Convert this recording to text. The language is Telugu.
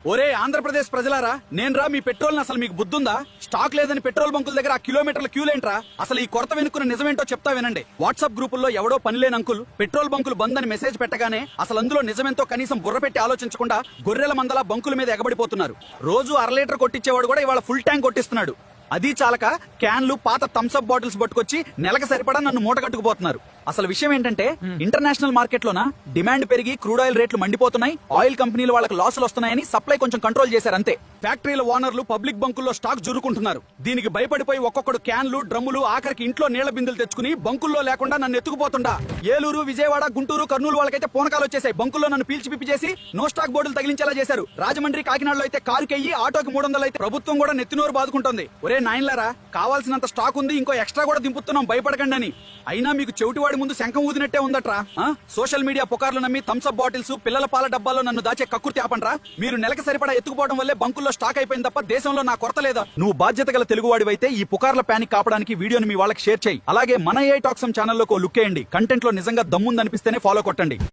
ఒరే ఆంధ్రప్రదేశ్ ప్రజలారా, నేనురా మీ పెట్రోల్ అసలు మీకు బుద్ధుందా? స్టాక్ లేదని పెట్రోల్ బంకుల దగ్గర ఆ కిలోమీటర్ల క్యూలేంట్రా? అసలు ఈ కొరత వెనుకున్న నిజమేంటో చెప్తా వినండి. వాట్సాప్ గ్రూపుల్లో ఎవడో పనిలేని అంకుల్ పెట్రోల్ బంకులు బంద్ అని మెసేజ్ పెట్టగానే అసలు అందులో నిజమేంతో కనీసం బుర్ర పెట్టి ఆలోచించకుండా గొర్రెల మందల బంకుల మీద ఎగబడిపోతున్నారు. రోజు 1/2 లీటర్ కొట్టించేవాడు కూడా ఇవాళ ఫుల్ ట్యాంక్ కొట్టిస్తున్నాడు. అది చాలక క్యాన్లు, పాత థమ్స్అప్ బాటిల్స్ పట్టుకొచ్చి నెలకు సరిపడా నన్ను మూట కట్టుకుపోతున్నారు. అసలు విషయం ఏంటంటే ఇంటర్నేషనల్ మార్కెట్ లోన డిమాండ్ పెరిగి క్రూడ్ ఆయిల్ రేట్లు మండిపోతున్నాయి. ఆయిల్ కంపెనీలు వాళ్ళకి లాసులు వస్తున్నాయని సప్లై కొంచెం కంట్రోల్ చేశారు అంతే. ఫ్యాక్టరీల ఓనర్లు పబ్లిక్ బంకుల్లో స్టాక్ జురుకుంటున్నారు. దీనికి భయపడిపోయి ఒక్కొక్కడు క్యాన్లు, డ్రమ్ములు, ఆఖరికి ఇంట్లో నీళ్ల బిందులు తెచ్చుకుని బంకుల్లో లేకుండా నన్ను ఎత్తుకుపోతుండా. ఏలూరు, విజయవాడ, గుంటూరు, కర్నూలు వాళ్ళకైతే పూనకాలు వచ్చేసాయి. బంకుల్లో నన్ను పీల్చి పిప్పి చేసి నో స్టాక్ బోర్డులు తగిలించేలా చేశారు. రాజమండ్రి, కాకినాడలో అయితే కారుకి అయ్యి ఆటోకి 300 అయితే ప్రభుత్వం కూడా నెత్తినోరు బాదుకుంటుంది. ఒరే నాయన్లారా, కావాల్సినంత స్టాక్ ఉంది, ఇంకో ఎక్స్ట్రా కూడా దింపుతున్నాం, భయపడకండి అని. అయినా మీకు చెవిటివాడి ముందు శంఖం ఊదినట్టే ఉందట్రా. సోషల్ మీడియా పుకార్లు నమ్మి థమ్స్అప్ బాటిల్స్, పిల్లల పాల డబ్బాల్లో నన్ను దాచే కక్కుర్తి ఆపండ్రా. మీరు నెలకు సరిపడా ఎత్తుకుపోవడం వల్లే బంకుల్లో స్టాక్ అయిపోయింది తప్ప దేశంలో నా కొరత లేదా? నువ్వు బాధ్యత గల తెలుగువాడివైతే ఈ పుకార్ల ప్యానిక్ కాపడానికి వీడియోని మీ వాళ్ళకి షేర్ చేయి. అలాగే మన AI టాక్స్ ఛానల్లోకి లుక్ వేయండి. కంటెంట్ లో నిజంగా దమ్ముందనిపిస్తేనే ఫాలో కొట్టండి.